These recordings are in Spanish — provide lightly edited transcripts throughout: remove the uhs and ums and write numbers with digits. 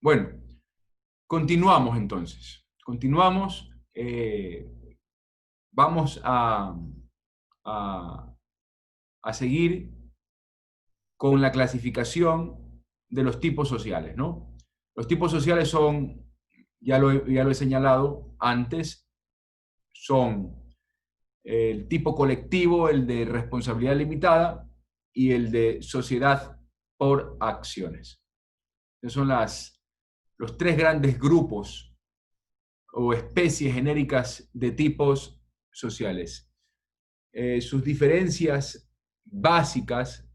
Bueno, continuamos entonces. Continuamos. Vamos a, a seguir con la clasificación de los tipos sociales, ¿no? Los tipos sociales son, ya lo he señalado antes, son el tipo colectivo, el de responsabilidad limitada y el de sociedad por acciones. Esos son los tres grandes grupos o especies genéricas de tipos sociales. Sus diferencias básicas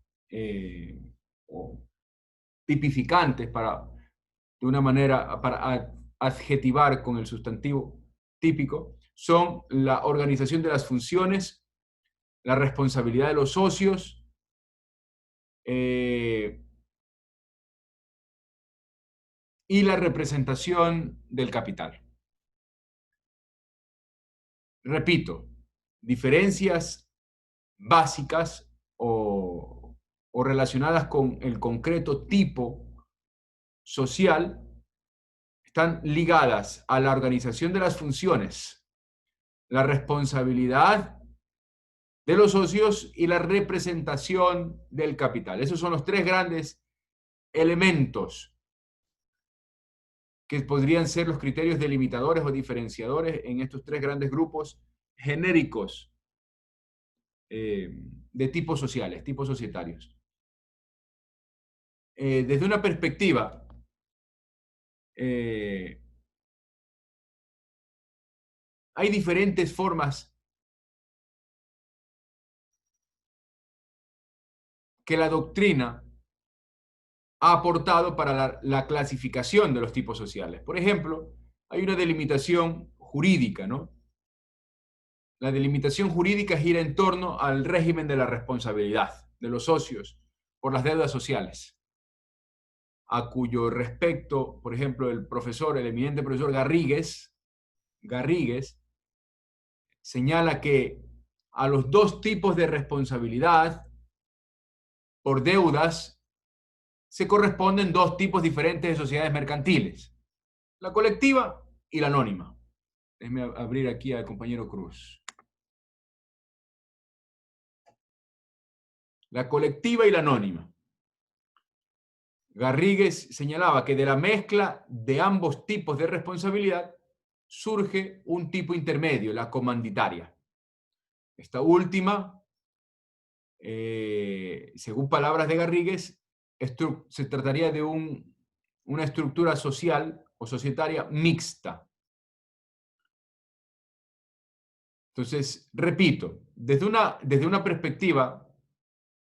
o tipificantes de una manera, para adjetivar con el sustantivo típico, son la organización de las funciones, la responsabilidad de los socios, y la representación del capital. Repito, diferencias básicas o relacionadas con el concreto tipo social están ligadas a la organización de las funciones, la responsabilidad de los socios y la representación del capital. Esos son los tres grandes elementos que podrían ser los criterios delimitadores o diferenciadores en estos tres grandes grupos genéricos de tipos sociales, tipos societarios. Desde una perspectiva hay diferentes formas que la doctrina ha aportado para la clasificación de los tipos sociales. Por ejemplo, hay una delimitación jurídica, ¿no? La delimitación jurídica gira en torno al régimen de la responsabilidad de los socios por las deudas sociales, a cuyo respecto, por ejemplo, el eminente profesor Garrigues señala que a los dos tipos de responsabilidad por deudas se corresponden dos tipos diferentes de sociedades mercantiles, la colectiva y la anónima. Déjenme abrir aquí al compañero Cruz. La colectiva y la anónima. Garrigues señalaba que de la mezcla de ambos tipos de responsabilidad surge un tipo intermedio, la comanditaria. Esta última, según palabras de Garrigues, se trataría de una estructura social o societaria mixta. Entonces, repito, desde una perspectiva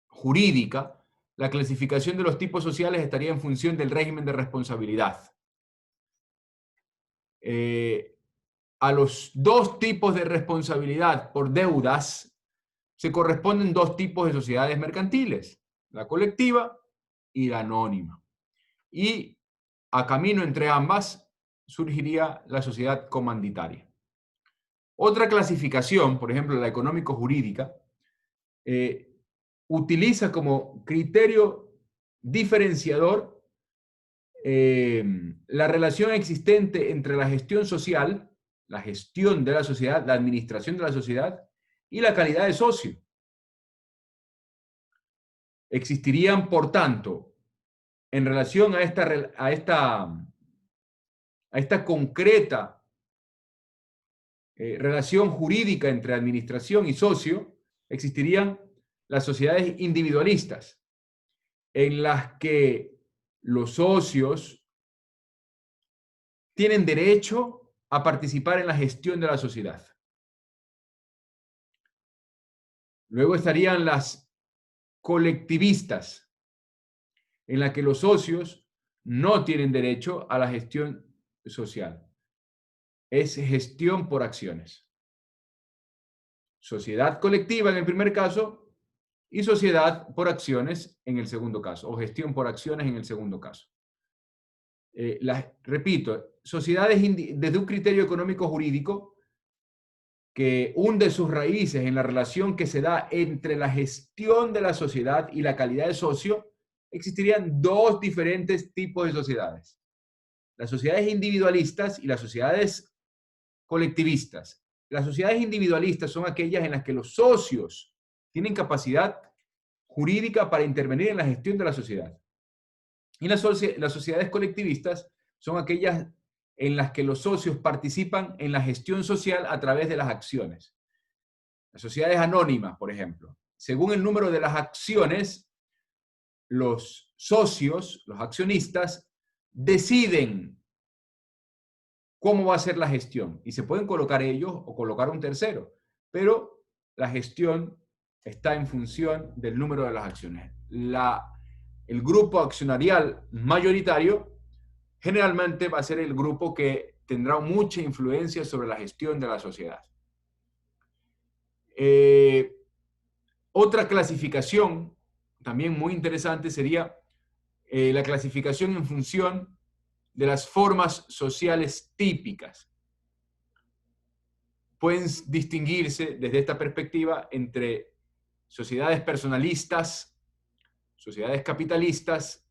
jurídica, la clasificación de los tipos sociales estaría en función del régimen de responsabilidad. A los dos tipos de responsabilidad por deudas se corresponden dos tipos de sociedades mercantiles, la colectiva y la anónima. Y a camino entre ambas surgiría la sociedad comanditaria. Otra clasificación, por ejemplo, la económico-jurídica, utiliza como criterio diferenciador la relación existente entre la gestión social, la gestión de la sociedad, la administración de la sociedad y la calidad de socio. Existirían, por tanto, en relación a esta concreta relación jurídica entre administración y socio, existirían las sociedades individualistas, en las que los socios tienen derecho a participar en la gestión de la sociedad. Luego estarían las colectivistas, en las que los socios no tienen derecho a la gestión social. Es gestión por acciones. Sociedad colectiva en el primer caso y sociedad por acciones en el segundo caso, o gestión por acciones en el segundo caso. Repito, sociedades desde un criterio económico jurídico que hunde sus raíces en la relación que se da entre la gestión de la sociedad y la calidad de socio, existirían dos diferentes tipos de sociedades. las sociedades individualistas y las sociedades colectivistas. Las sociedades individualistas son aquellas en las que los socios tienen capacidad jurídica para intervenir en la gestión de la sociedad. Y las sociedades colectivistas son aquellas en las que los socios participan en la gestión social a través de las acciones. Las sociedades anónimas, por ejemplo. Según el número de las acciones, los socios, los accionistas, deciden cómo va a ser la gestión. Y se pueden colocar ellos o colocar un tercero, pero la gestión está en función del número de las acciones. El grupo accionarial mayoritario generalmente va a ser el grupo que tendrá mucha influencia sobre la gestión de la sociedad. Otra clasificación también muy interesante sería la clasificación en función de las formas sociales típicas. Pueden distinguirse desde esta perspectiva entre sociedades personalistas, sociedades capitalistas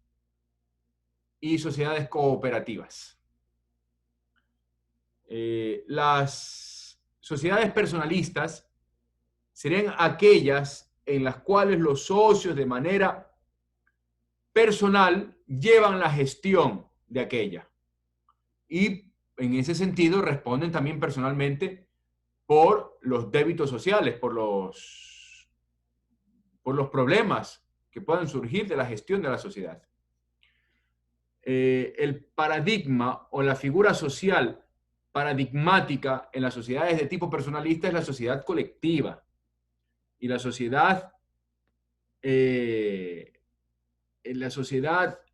y sociedades cooperativas. Las sociedades personalistas serían aquellas en las cuales los socios de manera personal llevan la gestión de aquella. Y en ese sentido responden también personalmente por los débitos sociales, por los problemas que puedan surgir de la gestión de la sociedad. El paradigma o la figura social paradigmática en las sociedades de tipo personalista es la sociedad colectiva. Y la sociedad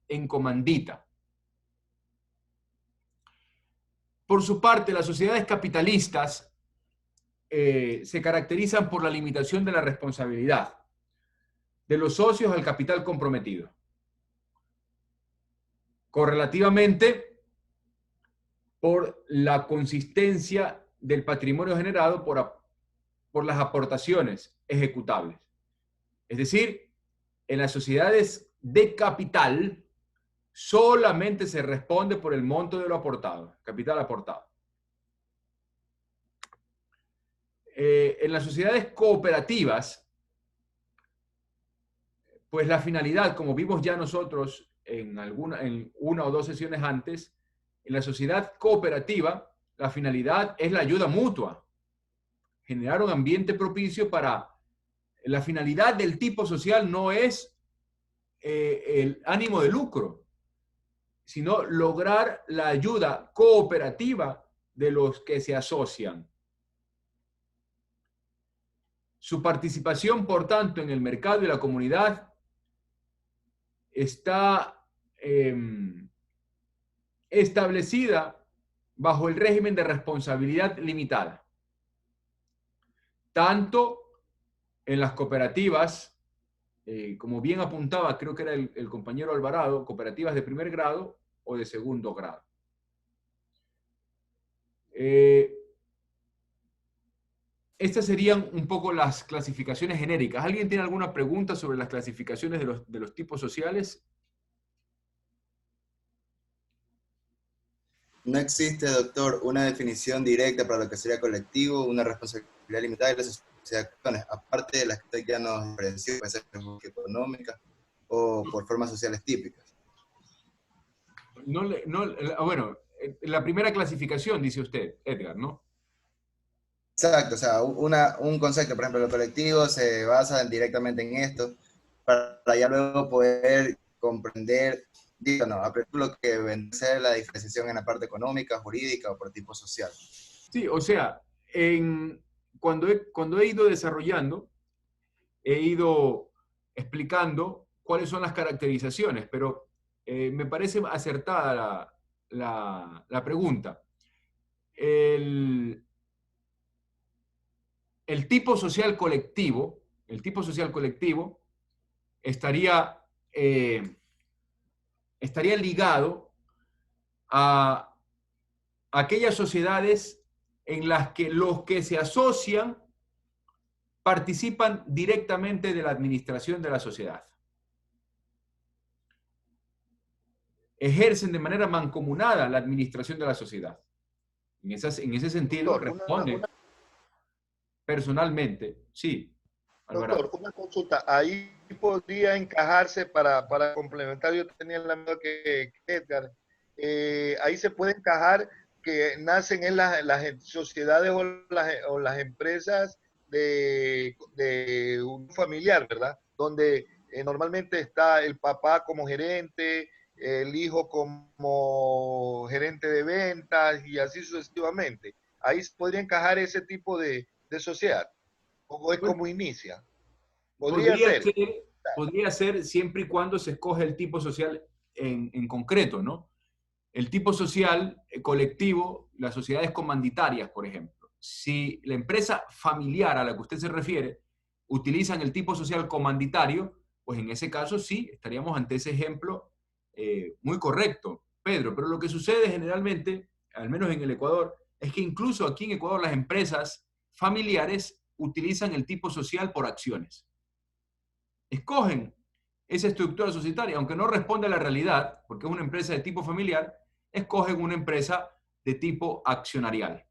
en comandita. Por su parte, las sociedades capitalistas se caracterizan por la limitación de la responsabilidad de los socios al capital comprometido. Correlativamente, por la consistencia del patrimonio generado por las aportaciones ejecutables. Es decir, en las sociedades de capital solamente se responde por el monto de lo aportado, capital aportado. En las sociedades cooperativas, pues la finalidad, como vimos ya nosotros en una o dos sesiones antes, en la sociedad cooperativa, la finalidad es la ayuda mutua. Generar un ambiente propicio para... La finalidad del tipo social no es el ánimo de lucro, sino lograr la ayuda cooperativa de los que se asocian. Su participación, por tanto, en el mercado y la comunidad está establecida bajo el régimen de responsabilidad limitada. Tanto en las cooperativas, como bien apuntaba, creo que era el compañero Alvarado, cooperativas de primer grado o de segundo grado. Estas serían un poco las clasificaciones genéricas. ¿Alguien tiene alguna pregunta sobre las clasificaciones de los tipos sociales? No existe, doctor, una definición directa para lo que sería colectivo, una responsabilidad limitada de las sociedades, aparte de las que usted ya nos diferenció, puede ser económica o por formas sociales típicas. Bueno, la primera clasificación, dice usted, Edgar, ¿no? Exacto, o sea, un concepto, por ejemplo, lo colectivo se basa directamente en esto, para ya luego poder comprender, digo, no, aprender lo que vendría a ser la diferenciación en la parte económica, jurídica o por tipo social. Sí, o sea, cuando he ido desarrollando, he ido explicando cuáles son las caracterizaciones, pero me parece acertada la pregunta. El tipo social colectivo, estaría ligado a aquellas sociedades en las que los que se asocian participan directamente de la administración de la sociedad. ejercen de manera mancomunada la administración de la sociedad. En ese sentido, Doctor, responde personalmente, sí, doctor, Alvarado. una consulta. Ahí podría encajarse para complementar, yo tenía la misma que Edgar. Ahí se puede encajar que nacen en las sociedades o las empresas de un familiar, ¿verdad? Donde normalmente está el papá como gerente, el hijo como gerente de ventas y así sucesivamente. Ahí se podría encajar ese tipo de sociedad. ¿O es Bueno, como inicia? Podría podría ser. ser, podría ser siempre y cuando se escoge el tipo social en concreto, ¿no? El tipo social colectivo, las sociedades comanditarias, por ejemplo. Si la empresa familiar a la que usted se refiere utilizan el tipo social comanditario, pues en ese caso sí, estaríamos ante ese ejemplo muy correcto, Pedro. Pero lo que sucede generalmente, al menos en el Ecuador, es que incluso aquí en Ecuador las empresas familiares utilizan el tipo social por acciones. Escogen esa estructura societaria, aunque no responde a la realidad, porque es una empresa de tipo familiar, escogen una empresa de tipo accionarial.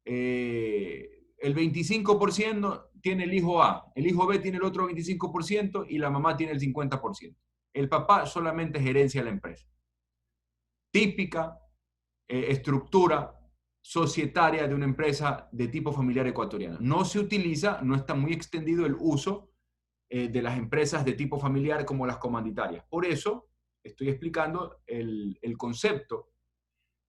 El 25% tiene el hijo A, el hijo B tiene el otro 25% y la mamá tiene el 50%. El papá solamente gerencia la empresa. Típica estructura societaria de una empresa de tipo familiar ecuatoriano. No se utiliza, no está muy extendido el uso de las empresas de tipo familiar como las comanditarias. Por eso estoy explicando el concepto,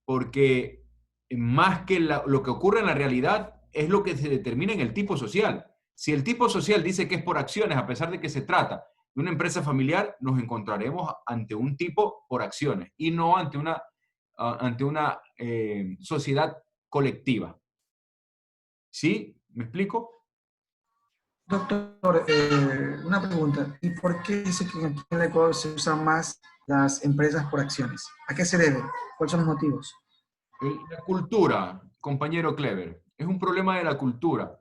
porque más que lo que ocurre en la realidad es lo que se determina en el tipo social. Si el tipo social dice que es por acciones, a pesar de que se trata de una empresa familiar, nos encontraremos ante un tipo por acciones y no ante una sociedad colectiva. ¿Sí? ¿Me explico? Doctor, una pregunta. ¿Y por qué dice que aquí en el Ecuador se usan más las empresas por acciones? ¿A qué se debe? ¿Cuáles son los motivos? La cultura, compañero Clever, es un problema de la cultura.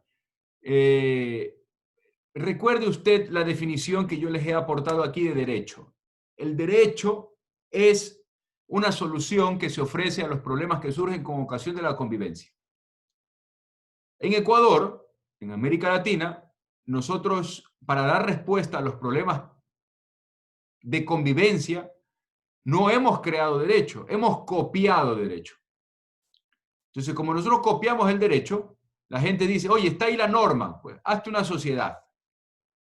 Recuerde usted la definición que yo les he aportado aquí de derecho. El derecho es una solución que se ofrece a los problemas que surgen con ocasión de la convivencia. En Ecuador, en América Latina, nosotros, para dar respuesta a los problemas de convivencia, no hemos creado derecho, hemos copiado derecho. Entonces, como nosotros copiamos el derecho, la gente dice, oye, está ahí la norma, pues hazte una sociedad,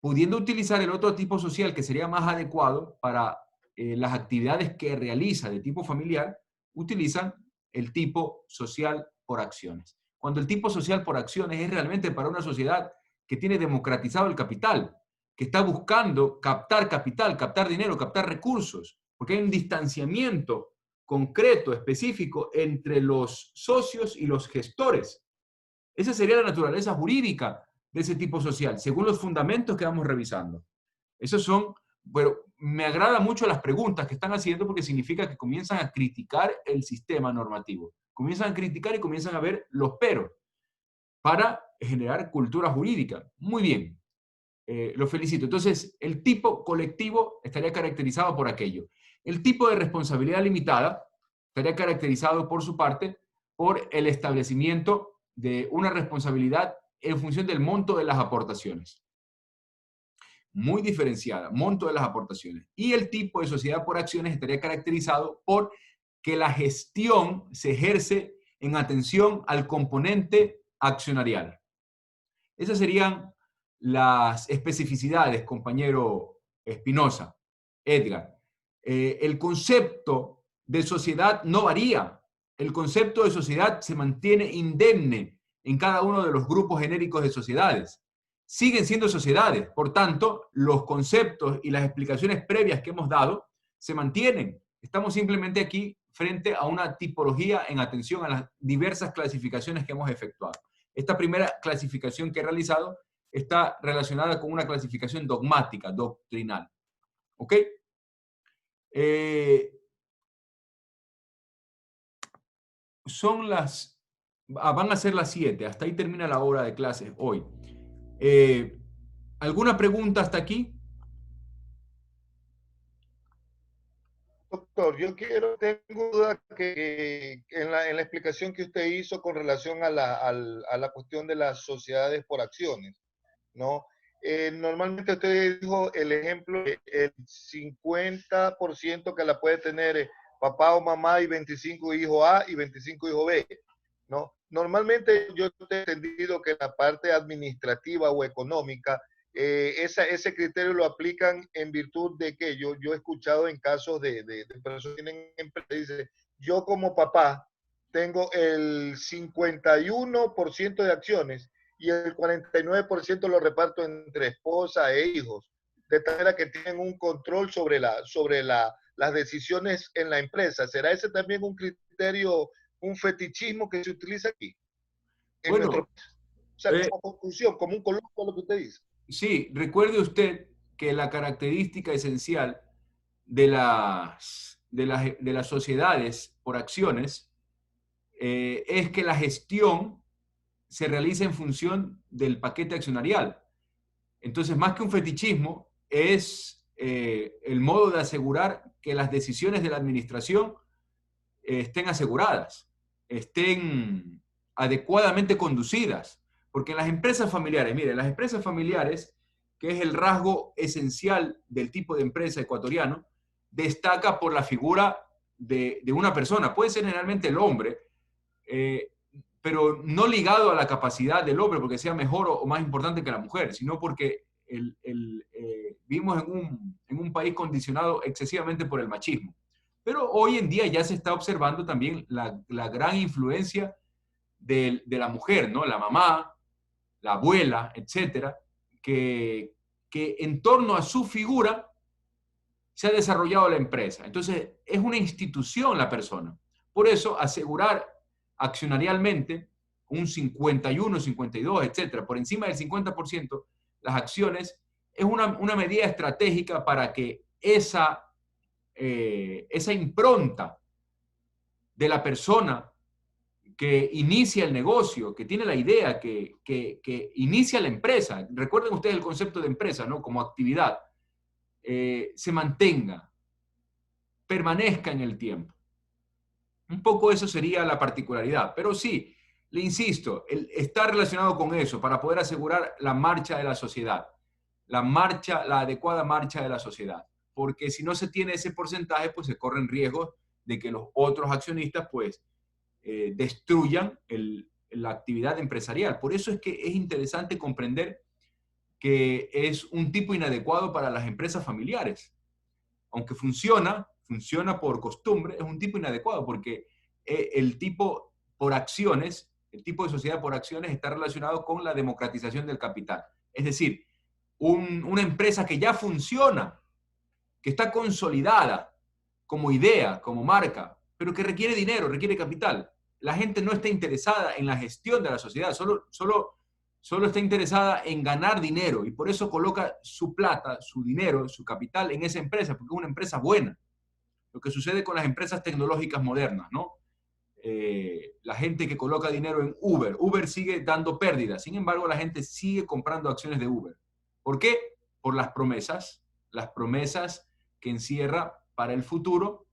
pudiendo utilizar el otro tipo social que sería más adecuado para las actividades que realiza de tipo familiar, utilizan el tipo social por acciones. Cuando el tipo social por acciones es realmente para una sociedad que tiene democratizado el capital, que está buscando captar capital, captar dinero, captar recursos, porque hay un distanciamiento concreto, específico, entre los socios y los gestores. Esa sería la naturaleza jurídica de ese tipo social, según los fundamentos que vamos revisando. Esos son, bueno, me agrada mucho las preguntas que están haciendo porque significa que comienzan a criticar el sistema normativo. Comienzan a criticar y comienzan a ver los peros para generar cultura jurídica. Muy bien, lo felicito. Entonces, el tipo colectivo estaría caracterizado por aquello. El tipo de responsabilidad limitada estaría caracterizado por su parte por el establecimiento de una responsabilidad en función del monto de las aportaciones. Muy diferenciada, monto de las aportaciones. Y el tipo de sociedad por acciones estaría caracterizado por que la gestión se ejerce en atención al componente accionarial. Esas serían las especificidades, compañero Espinosa, Edgar. El concepto de sociedad no varía. El concepto de sociedad se mantiene indemne en cada uno de los grupos genéricos de sociedades. Siguen siendo sociedades. Por tanto, los conceptos y las explicaciones previas que hemos dado se mantienen. Estamos simplemente aquí frente a una tipología en atención a las diversas clasificaciones que hemos efectuado. Esta primera clasificación que he realizado está relacionada con una clasificación dogmática, doctrinal. ¿Ok? Van a ser las 7, hasta ahí termina la hora de clases hoy. ¿Alguna pregunta hasta aquí? Doctor, tengo duda que en la explicación que usted hizo con relación a la cuestión de las sociedades por acciones, ¿no? Normalmente usted dijo el ejemplo, el 50% que la puede tener papá o mamá y 25 hijos A y 25 hijos B, ¿no? Normalmente yo he entendido que la parte administrativa o económica, ese criterio lo aplican en virtud de que yo he escuchado en casos de personas que tienen empresas, dice, yo como papá tengo el 51% de acciones y el 49% lo reparto entre esposa e hijos, de tal manera que tienen un control sobre las decisiones en la empresa. ¿Será ese también un criterio, un fetichismo que se utiliza aquí? En nuestro, Bueno, o sea, eh, como conclusión, como un coloquio a lo que usted dice. sí, recuerde usted que la característica esencial de las sociedades por acciones es que la gestión se realiza en función del paquete accionarial. Entonces, más que un fetichismo, es el modo de asegurar que las decisiones de la administración estén aseguradas, estén adecuadamente conducidas. Porque en las empresas familiares, mire, las empresas familiares, que es el rasgo esencial del tipo de empresa ecuatoriano, destaca por la figura de una persona. Puede ser generalmente el hombre, eh, pero no ligado a la capacidad del hombre porque sea mejor o más importante que la mujer, sino porque vivimos en un país condicionado excesivamente por el machismo. Pero hoy en día ya se está observando también la gran influencia de la mujer, ¿no? La mamá, la abuela, etcétera, que en torno a su figura se ha desarrollado la empresa. Entonces, es una institución la persona. Por eso, asegurar accionarialmente un 51, 52, etcétera, por encima del 50%, las acciones, es una medida estratégica para que esa impronta de la persona que inicia el negocio, que tiene la idea, que inicia la empresa, recuerden ustedes el concepto de empresa, ¿no? Como actividad, se mantenga, permanezca en el tiempo. Un poco eso sería la particularidad, pero sí, le insisto, está relacionado con eso para poder asegurar la marcha de la sociedad, la adecuada marcha de la sociedad, porque si no se tiene ese porcentaje, pues se corren riesgos de que los otros accionistas, pues, destruyan la actividad empresarial. Por eso es que es interesante comprender que es un tipo inadecuado para las empresas familiares. Aunque funciona por costumbre, es un tipo inadecuado porque el tipo por acciones, el tipo de sociedad por acciones está relacionado con la democratización del capital. Es decir, una empresa que ya funciona, que está consolidada como idea, como marca, pero que requiere dinero, requiere capital. La gente no está interesada en la gestión de la sociedad, solo está interesada en ganar dinero y por eso coloca su plata, su dinero, su capital en esa empresa, porque es una empresa buena. Lo que sucede con las empresas tecnológicas modernas, ¿no? La gente que coloca dinero en Uber, Uber sigue dando pérdidas, sin embargo la gente sigue comprando acciones de Uber. ¿Por qué? Por las promesas que encierra para el futuro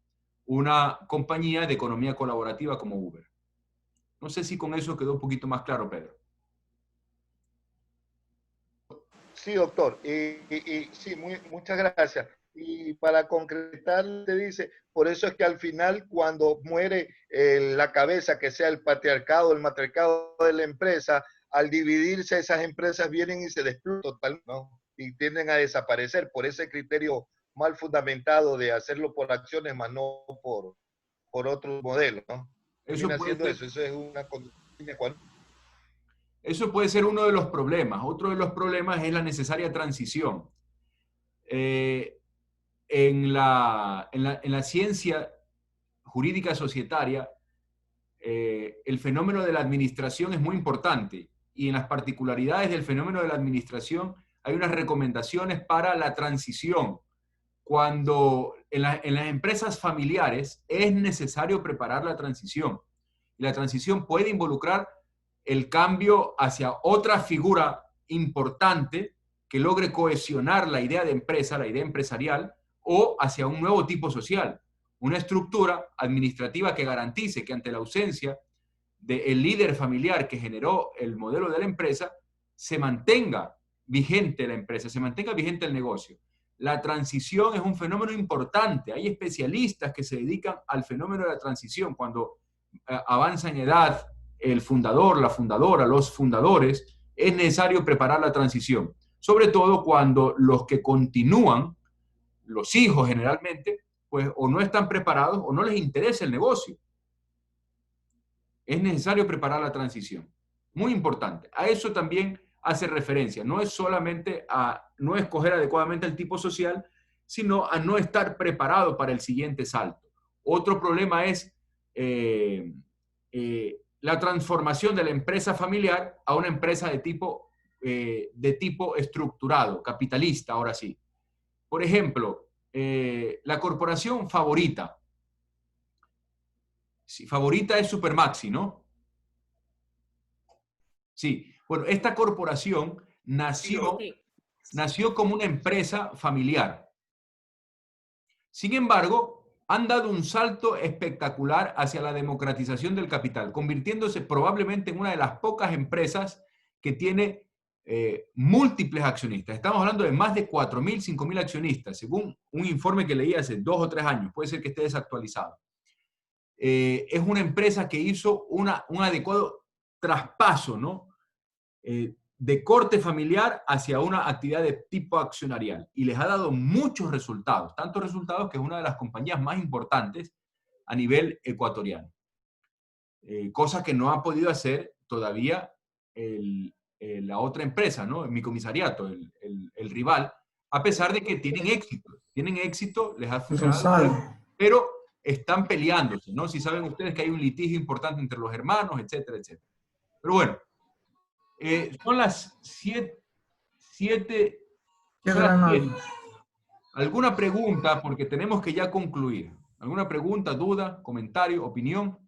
una compañía de economía colaborativa como Uber. No sé si con eso quedó un poquito más claro, Pedro. Sí, doctor. Sí, muchas gracias. Y para concretar, te dice, por eso es que al final, cuando muere la cabeza, que sea el patriarcado, el matriarcado de la empresa, al dividirse esas empresas vienen y se desplutan totalmente, ¿no? Y tienden a desaparecer por ese criterio mal fundamentado de hacerlo por acciones, más no por otros modelos, ¿no? Termina siendo eso es una condición. Eso puede ser uno de los problemas. Otro de los problemas es la necesaria transición. En la ciencia jurídica societaria, el fenómeno de la administración es muy importante y en las particularidades del fenómeno de la administración hay unas recomendaciones para la transición. Cuando en las empresas familiares es necesario preparar la transición. Y la transición puede involucrar el cambio hacia otra figura importante que logre cohesionar la idea de empresa, la idea empresarial, o hacia un nuevo tipo social. una estructura administrativa que garantice que ante la ausencia del líder familiar que generó el modelo de la empresa, se mantenga vigente la empresa, se mantenga vigente el negocio. La transición es un fenómeno importante. Hay especialistas que se dedican al fenómeno de la transición. Cuando avanza en edad el fundador, la fundadora, los fundadores, es necesario preparar la transición. Sobre todo cuando los que continúan, los hijos generalmente, pues o no están preparados o no les interesa el negocio. Es necesario preparar la transición. Muy importante. A eso también hace referencia. No es solamente a no escoger adecuadamente el tipo social, sino a no estar preparado para el siguiente salto. Otro problema es la transformación de la empresa familiar a una empresa de tipo estructurado, capitalista, ahora sí. Por ejemplo, la corporación Favorita. Sí, Favorita es Supermaxi, ¿no? Sí. Bueno, esta corporación nació como una empresa familiar. Sin embargo, han dado un salto espectacular hacia la democratización del capital, convirtiéndose probablemente en una de las pocas empresas que tiene múltiples accionistas. Estamos hablando de más de 4.000, 5.000 accionistas, según un informe que leí hace 2 o 3 años. Puede ser que esté desactualizado. Es una empresa que hizo un adecuado traspaso, ¿no? De corte familiar hacia una actividad de tipo accionarial. Y les ha dado muchos resultados, tantos resultados que es una de las compañías más importantes a nivel ecuatoriano. Cosa que no ha podido hacer todavía la otra empresa, ¿no? Mi comisariato, el rival, a pesar de que tienen éxito, les ha funcionado, pero están peleándose, ¿no? Si saben ustedes que hay un litigio importante entre los hermanos, etcétera, etcétera. Pero bueno, son las 7. ¿Alguna pregunta? Porque tenemos que ya concluir. ¿Alguna pregunta, duda, comentario, opinión?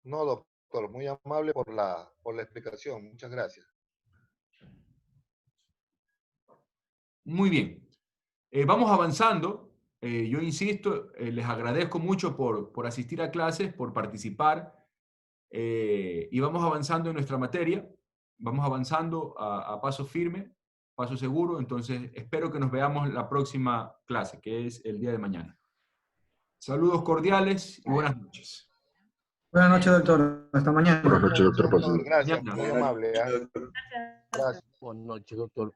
No, doctor, muy amable por la explicación. Muchas gracias. Muy bien. Vamos avanzando. Yo insisto, les agradezco mucho por asistir a clases, por participar, y vamos avanzando en nuestra materia. Vamos avanzando a paso firme, paso seguro. Entonces, espero que nos veamos la próxima clase, que es el día de mañana. Saludos cordiales y buenas noches. Buenas noches, doctor. Hasta mañana. Buenas noches, doctor. Gracias, muy amable. Gracias. Buenas noches, doctor.